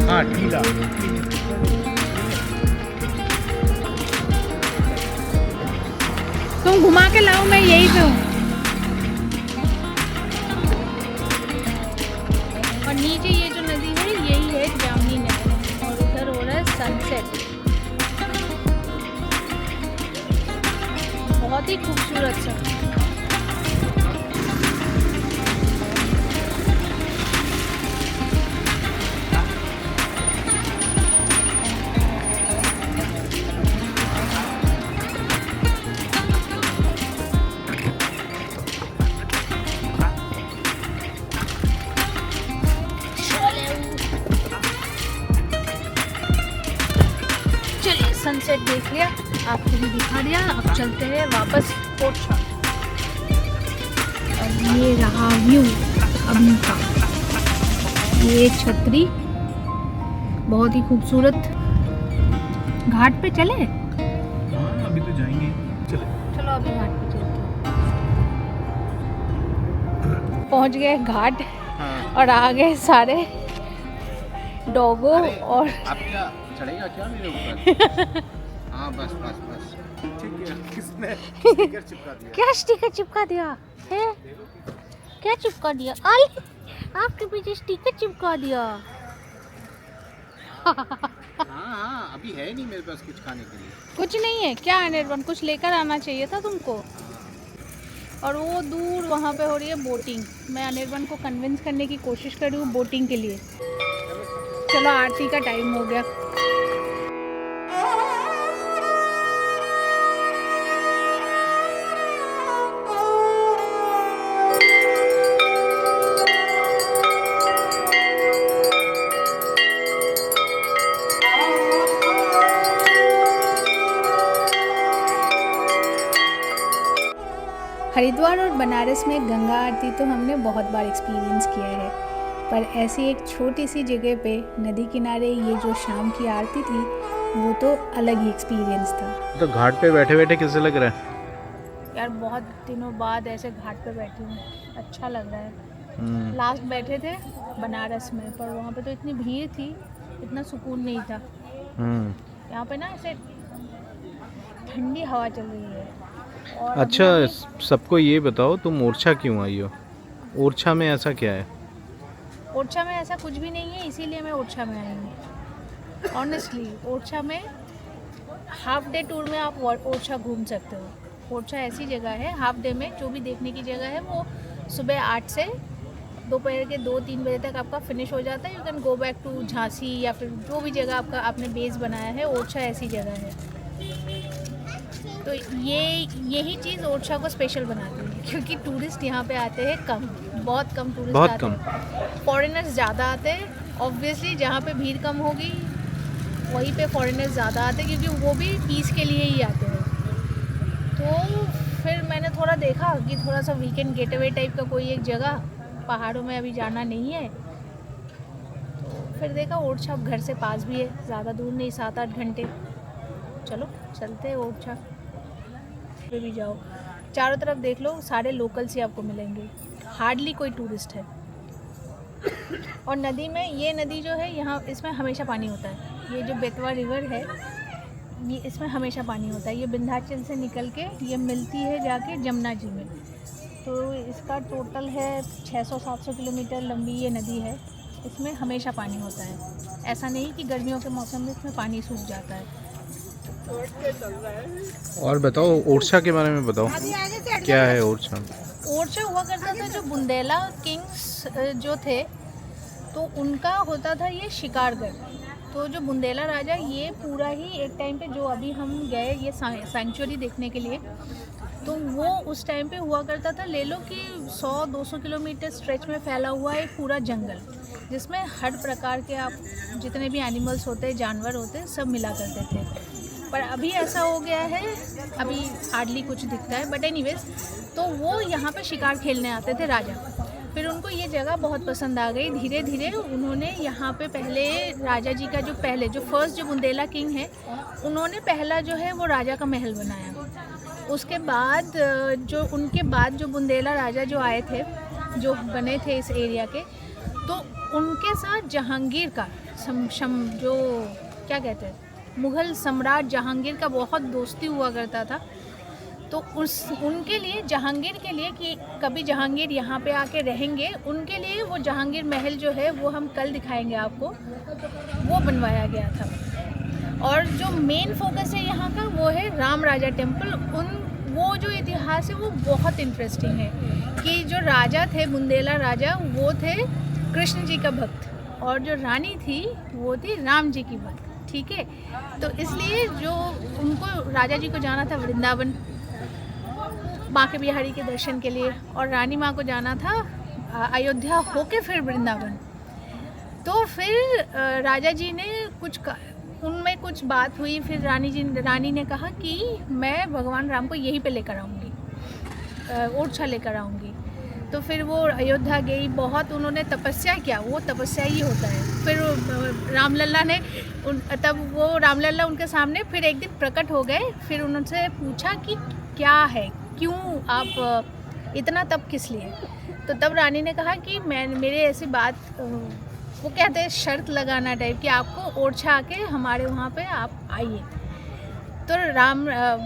हाँ, टीला। तुम घुमा के लाओ, मैं यही पे हूँ। और नीचे ये जो नदी है यही है जामनी नदी, और उधर हो रहा है सनसेट। बहुत ही खूबसूरत सा। सनसेट देख लिया, आपको भी दिखा दिया। अब चलते हैं वापस ओरछा। और ये रहा व्यू अभी का, ये छतरी बहुत ही खूबसूरत। घाट पे चले? हाँ, अभी तो जाएंगे। चले। चलो अभी घाट पे चलते हैं। पहुंच गए घाट। हाँ। और आ गए सारे डॉगो। और आप क्या चढ़ेगा क्या मेरे ऊपर? हाँ बस बस बस, ठीक है। किसने स्टिकर चिपका दिया? क्या स्टिकर चिपका दिया है? क्या चिपका दिया? अरे आपके पीछे स्टिकर चिपका दिया। हाँ, अभी है नहीं मेरे पास कुछ खाने के लिए। कुछ नहीं है क्या अनिर्बन? कुछ लेकर आना चाहिए था तुमको। और वो दूर वहाँ पे हो रही है बोटिंग। मैं अनिर्बन को कन्विंस करने की कोशिश कर रही हूँ बोटिंग के लिए। चलो आरती का टाइम हो गया। हरिद्वार और बनारस में गंगा आरती तो हमने बहुत बार एक्सपीरियंस किया है, पर ऐसी एक छोटी सी जगह पे नदी किनारे ये जो शाम की आरती थी वो तो अलग ही एक्सपीरियंस था। तो घाट पे बैठे बैठे कैसे लग रहा है? यार बहुत दिनों बाद ऐसे घाट पे बैठी हूँ, अच्छा लग रहा है। लास्ट बैठे थे बनारस में, पर वहाँ पे तो इतनी भीड़ थी, इतना सुकून नहीं था। यहाँ पे ना ऐसे ठंडी हवा चल रही है। और अच्छा, सबको ये बताओ तुम ओरछा क्यों आई हो? ओरछा में ऐसा क्या है? ओरछा में ऐसा कुछ भी नहीं है, इसीलिए मैं ओरछा में आई हूँ। ऑनेस्टली ओरछा में हाफ डे टूर में आप ओरछा घूम सकते हो। ओरछा ऐसी जगह है, हाफ डे में जो भी देखने की जगह है वो सुबह 8 से दोपहर के 2-3 बजे तक आपका फिनिश हो जाता है। You can go back to Jhansi या फिर जो भी जगह आपने बेस बनाया है, ओरछा ऐसी जगह है। तो यही चीज़ ओरछा को स्पेशल बनाती है, क्योंकि टूरिस्ट यहाँ पे आते हैं कम, बहुत कम टूरिस्ट आते हैं। फॉरेनर्स ज़्यादा आते हैं ऑब्वियसली, जहाँ पे भीड़ कम होगी वहीं पे फॉरेनर्स ज़्यादा आते हैं, क्योंकि वो भी पीस के लिए ही आते हैं। तो फिर मैंने थोड़ा देखा कि थोड़ा सा वीकेंड गेटअवे टाइप का कोई एक जगह, पहाड़ों में अभी जाना नहीं है, तो फिर देखा ओरछा घर से पास भी है, ज़्यादा दूर नहीं, 7-8 घंटे। चलो चलते हैं ओरछा पे भी जाओ, चारों तरफ देख लो, सारे लोकल्स ही आपको मिलेंगे, हार्डली कोई टूरिस्ट है। और नदी में, ये नदी जो है यहाँ, इसमें हमेशा पानी होता है। ये जो बेतवा रिवर है, ये इसमें हमेशा पानी होता है। ये विंध्याचल से निकल के ये मिलती है जाके जमुना जी में। तो इसका टोटल है 600-700 किलोमीटर लंबी ये नदी है। इसमें हमेशा पानी होता है, ऐसा नहीं कि गर्मियों के मौसम में इसमें पानी सूख जाता है। और बताओ ओरछा के बारे में बताओ, क्या है ओरछा? ओरछा हुआ करता था, जो बुंदेला किंग्स जो थे तो उनका होता था ये शिकारगढ़। तो जो बुंदेला राजा, ये पूरा ही एक टाइम पे, जो अभी हम गए ये सैंक्चुरी देखने के लिए, तो वो उस टाइम पे हुआ करता था, ले लो कि 100-200 किलोमीटर स्ट्रेच में फैला हुआ एक पूरा जंगल, जिसमें हर प्रकार के आप जितने भी एनिमल्स होते हैं, जानवर होते हैं, सब मिला करते थे। पर अभी ऐसा हो गया है, अभी हार्डली कुछ दिखता है। बट एनीवेज, तो वो यहाँ पे शिकार खेलने आते थे राजा। फिर उनको ये जगह बहुत पसंद आ गई। धीरे धीरे उन्होंने यहाँ पे पहले राजा जी का जो फर्स्ट जो बुंदेला किंग है, उन्होंने पहला जो है वो राजा का महल बनाया। उसके बाद उनके बाद जो बुंदेला राजा जो आए थे, जो बने थे इस एरिया के, तो उनके साथ जहांगीर का जो क्या कहते हैं, मुग़ल सम्राट जहांगीर का बहुत दोस्ती हुआ करता था। तो उनके लिए, जहांगीर के लिए, कि कभी जहांगीर यहाँ पे आके रहेंगे, उनके लिए वो जहांगीर महल जो है, वो हम कल दिखाएंगे आपको, वो बनवाया गया था। और जो मेन फोकस है यहाँ का, वो है राम राजा टेम्पल। वो जो इतिहास है वो बहुत इंटरेस्टिंग है, कि जो राजा थे, बुंदेला राजा, वो थे कृष्ण जी का भक्त, और जो रानी थी वो थी राम जी की भक्त। ठीक है, तो इसलिए जो उनको, राजा जी को जाना था वृंदावन माँ के बिहारी के दर्शन के लिए, और रानी माँ को जाना था अयोध्या होके फिर वृंदावन। तो फिर राजा जी ने उनमें कुछ बात हुई, फिर रानी ने कहा कि मैं भगवान राम को यहीं पे लेकर आऊँगी, ओरछा लेकर आऊँगी। तो फिर वो अयोध्या गई, बहुत उन्होंने तपस्या किया, वो तपस्या ही होता है। फिर रामलला ने तब वो रामलला उनके सामने फिर एक दिन प्रकट हो गए। फिर उनसे पूछा कि क्या है, क्यों आप इतना तप किस लिए? तो तब रानी ने कहा कि मेरे ऐसी बात, वो कहते हैं शर्त लगाना टाइप, कि आपको ओरछा आके हमारे वहाँ पे आप आइए। तो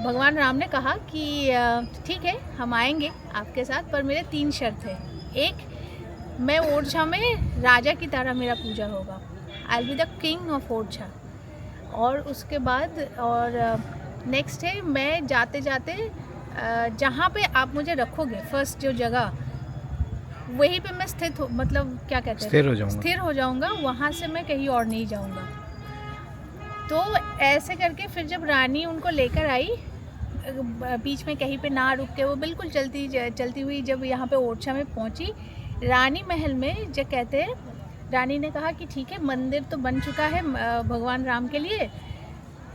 भगवान राम ने कहा कि ठीक है, हम आएंगे आपके साथ, पर मेरे 3 शर्त है। एक, मैं ओरछा में राजा की तरह मेरा पूजा होगा, I will be the king of Orchha. और उसके बाद नेक्स्ट है, मैं जाते जाते जहाँ पे आप मुझे रखोगे, फर्स्ट जो जगह, वहीं पे मैं मतलब क्या कहते हैं, स्थिर हो जाऊँगा, वहाँ से मैं कहीं और नहीं जाऊँगा। तो ऐसे करके फिर जब रानी उनको लेकर आई, बीच में कहीं पे ना रुक के, वो बिल्कुल चलती हुई जब यहाँ पे ओरछा में पहुँची, रानी महल में, जो कहते हैं, रानी ने कहा कि ठीक है, मंदिर तो बन चुका है भगवान राम के लिए,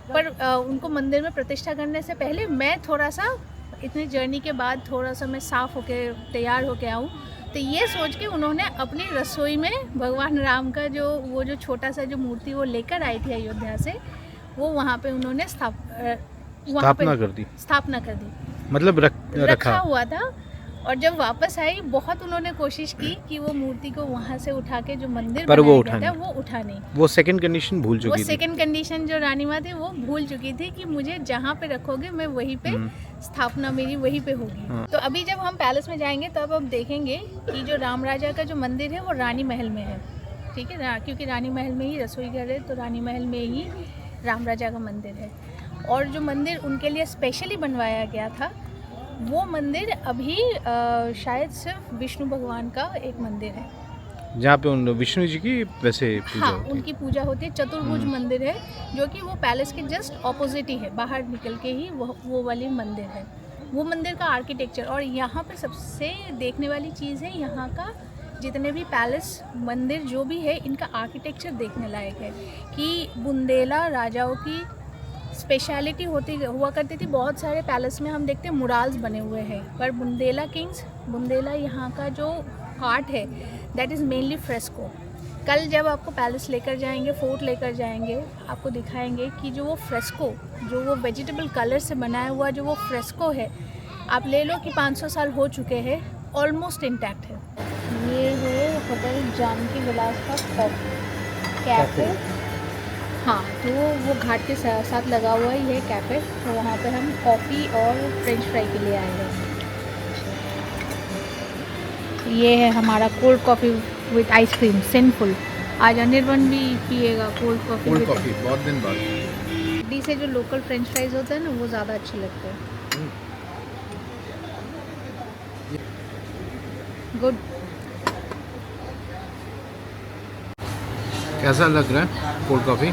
पर उनको मंदिर में प्रतिष्ठा करने से पहले मैं थोड़ा सा, इतनी जर्नी के बाद थोड़ा सा मैं साफ़ होके तैयार होके आऊँ। तो ये सोच के उन्होंने अपनी रसोई में भगवान राम का जो छोटा सा जो मूर्ति वो लेकर आई थी अयोध्या से, वो वहाँ पे उन्होंने स्थापना कर दी, स्थापना कर दी, मतलब रखा रखा। हुआ था। और जब वापस आई बहुत उन्होंने कोशिश की कि वो मूर्ति को वहाँ से उठा के जो मंदिर पर वो बनाया उठा गया था नहीं। वो उठा नहीं। वो सेकंड कंडीशन भूल वो चुकी थी। सेकंड कंडीशन जो रानी माँ थी वो भूल चुकी थी कि मुझे जहाँ पे रखोगे मैं वहीं पे स्थापना मेरी वहीं पे होगी। हाँ। तो अभी जब हम पैलेस में जाएंगे तो अब देखेंगे कि जो राम राजा का जो मंदिर है वो रानी महल में है, ठीक है, क्योंकि रानी महल में ही रसोई घर है, तो रानी महल में ही राम राजा का मंदिर है। और जो मंदिर उनके लिए स्पेशली बनवाया गया था वो मंदिर अभी शायद सिर्फ विष्णु भगवान का एक मंदिर है, जहाँ पे उन विष्णु जी की वैसे पूजा हाँ होती है। उनकी पूजा होती है। चतुर्भुज मंदिर है जो कि वो पैलेस के जस्ट ऑपोजिट ही है, बाहर निकल के ही वो वाली मंदिर है। वो मंदिर का आर्किटेक्चर, और यहाँ पे सबसे देखने वाली चीज़ है यहाँ का जितने भी पैलेस मंदिर जो भी है इनका आर्किटेक्चर देखने लायक है। कि बुंदेला राजाओं की स्पेशलिटी हुआ करती थी। बहुत सारे पैलेस में हम देखते हैं मुराल्स बने हुए हैं, पर बुंदेला यहाँ का जो आर्ट है दैट इज़ मेनली फ्रेस्को। कल जब आपको पैलेस लेकर जाएंगे, फोर्ट लेकर जाएंगे, आपको दिखाएंगे कि जो वो फ्रेस्को, जो वो वेजिटेबल कलर से बनाया हुआ जो वो फ्रेस्को है, आप ले लो कि 500 साल हो चुके हैं, ऑलमोस्ट इंटैक्ट है। ये है होटल जानकी विलास का कैफे। हाँ, तो वो घाट के साथ लगा हुआ ही है कैफ़े, तो वहाँ पे हम कॉफ़ी और फ्रेंच फ्राई के लिए आए हैं। ये है हमारा cold coffee with ice cream, sinful. आज अनिर्बन भी पिएगा कोल्ड कॉफ़ी। कोल्ड कॉफी बहुत दिन बाद। दिल्ली से जो लोकल फ्रेंच फ्राइज होते हैं ना वो ज़्यादा अच्छे लगते हैं। गुड। कैसा लग रहा है कोल्ड कॉफी?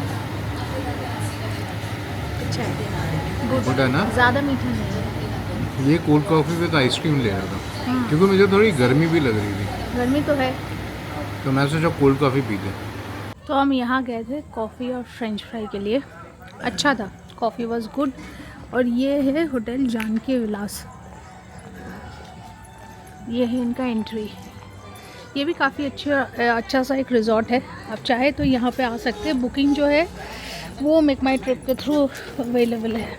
अच्छा है, गुड है ना? ज़्यादा मीठा नहीं है। ये कोल्ड कॉफी विद आइसक्रीम ले रहा था क्योंकि मुझे थोड़ी गर्मी भी लग रही थी, गर्मी तो है, तो मैं सोचा कोल्ड कॉफी पीते। तो हम यहाँ गए थे कॉफ़ी और फ्रेंच फ्राई के लिए। अच्छा था, कॉफ़ी वाज गुड। और ये है होटल जानकी विलास, ये है इनका एंट्री। ये भी काफ़ी अच्छा सा एक रिजॉर्ट है, आप चाहे तो यहाँ पे आ सकते हैं। बुकिंग जो है वो मेक माई ट्रिप के थ्रू अवेलेबल है।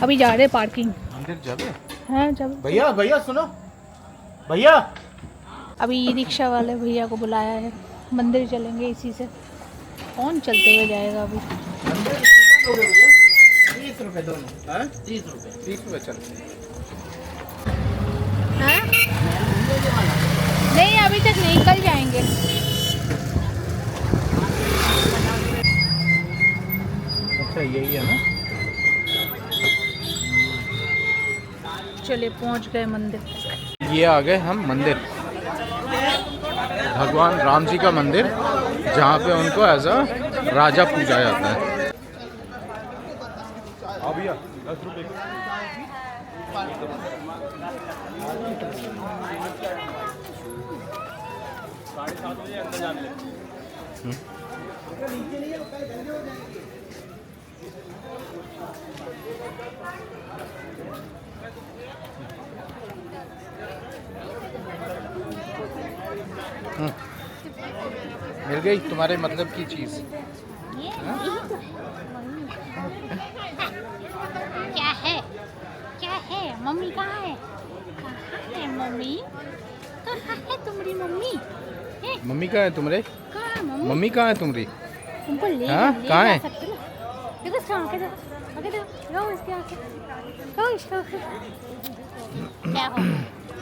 अभी जा रहे पार्किंग। अंदर जावे? हाँ जब भैया सुनो भैया। अभी ई रिक्शा वाले भैया को बुलाया है, मंदिर चलेंगे इसी से। कौन चलते हुए जाएगा अभी? 30 रुपए दोनों। 30 रुपए चल। हाँ? नहीं अभी तक नहीं, कल जाएंगे। अच्छा यही है ना? चले पहुंच गए मंदिर। ये आ गए हम मंदिर, भगवान राम जी का मंदिर, जहाँ पे उनको एज अ राजा पूजा जाता है। मिल गई तुम्हारे मतलब की चीज़। क्या है? क्या है? मम्मी कहाँ है? कहाँ है मम्मी? कहाँ है तुम्हारी मम्मी? मम्मी कहाँ है तुम्हारे? कहाँ है मम्मी? मम्मी कहाँ है तुम्हारी? तुमको ले हाँ, ले कहाँ जा है? सकते ना। देखो इसके आंखें देखो, आंखें देखो, लो इसके आंखें, लो इसके आंखें। क्या हो?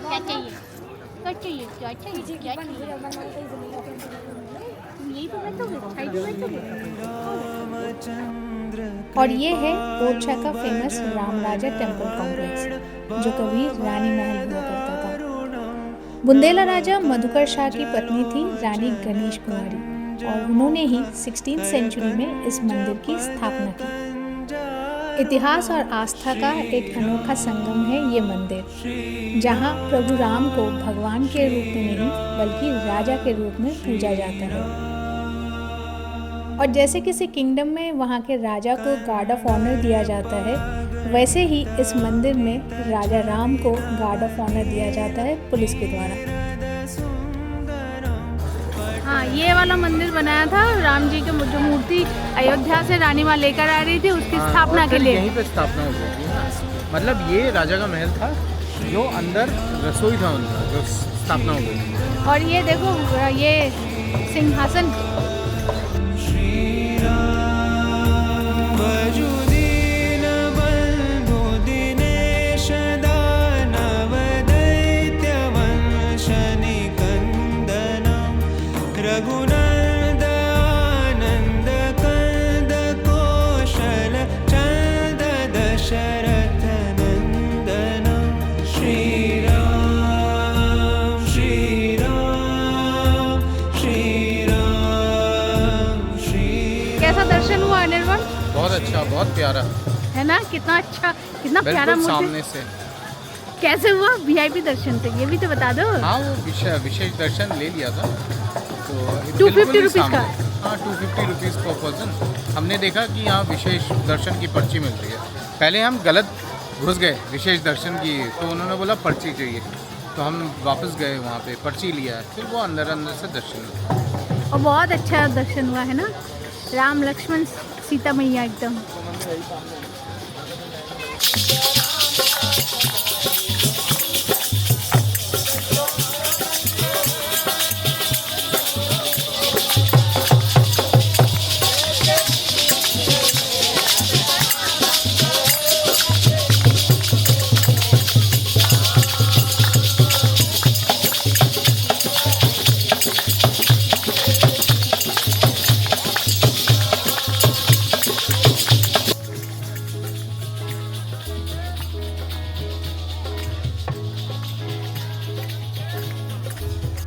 क्या चाहिए? क्या चाहिए? क्या चाहिए? क्या चाहिए? तुम यही तो बैठोगे, साइड में बैठोगे। और ये है ओरछा का फेमस राम राजा टेम्पल कॉम्प्लेक्स, जो कभी रानी महल हुआ करता था। बुंदेला राजा मधुकर शाह की पत्नी थी रानी गणेश कुमारी, और उन्होंने ही 16th सेंचुरी में इस मंदिर की स्थापना की। इतिहास और आस्था का एक अनोखा संगम है ये मंदिर, जहाँ प्रभु राम को भगवान के रूप में नहीं बल्कि राजा के रूप में पूजा जाता है। और जैसे किसी किंगडम में वहाँ के राजा को गार्ड ऑफ ऑनर दिया जाता है, वैसे ही इस मंदिर में राजा राम को गार्ड ऑफ ऑनर दिया जाता है पुलिस के द्वारा। हाँ ये वाला मंदिर बनाया था राम जी की जो मूर्ति अयोध्या से रानी माँ लेकर आ रही थी उसकी स्थापना के लिए। यहीं पे स्थापना हो गई थी। मतलब ये राजा का महल था जो अंदर रसोई था उनका, जो स्थापना हो गई थी। और ये देखो ये सिंहासन। कैसा दर्शन हुआ अनिर्बाण? बहुत अच्छा, बहुत प्यारा, है ना? कितना अच्छा, कितना प्यारा बिल्कुल मूर्ति। सामने से। कैसे हुआ वीआईपी दर्शन? तो ये भी तो बता दो। हाँ, वो विशेष दर्शन ले लिया था तो 250 रुपीज़ का। हाँ, 250 रुपीज़ पर पर्सन। हमने देखा कि यहाँ विशेष दर्शन की पर्ची मिल रही है। पहले हम गलत घुस गए विशेष दर्शन की, तो उन्होंने बोला पर्ची चाहिए, तो हम वापस गए वहाँ पे, पर्ची लिया, फिर वो अंदर से दर्शन हुआ। और बहुत अच्छा दर्शन हुआ है ना, राम लक्ष्मण सीता मैया एकदम।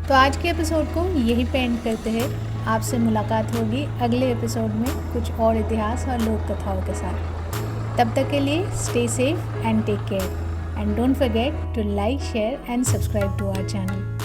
तो आज के एपिसोड को यहीं पे एंड करते हैं। आपसे मुलाकात होगी अगले एपिसोड में कुछ और इतिहास और लोक कथाओं के साथ। तब तक के लिए stay safe and take care and don't forget to like, share and subscribe to our channel.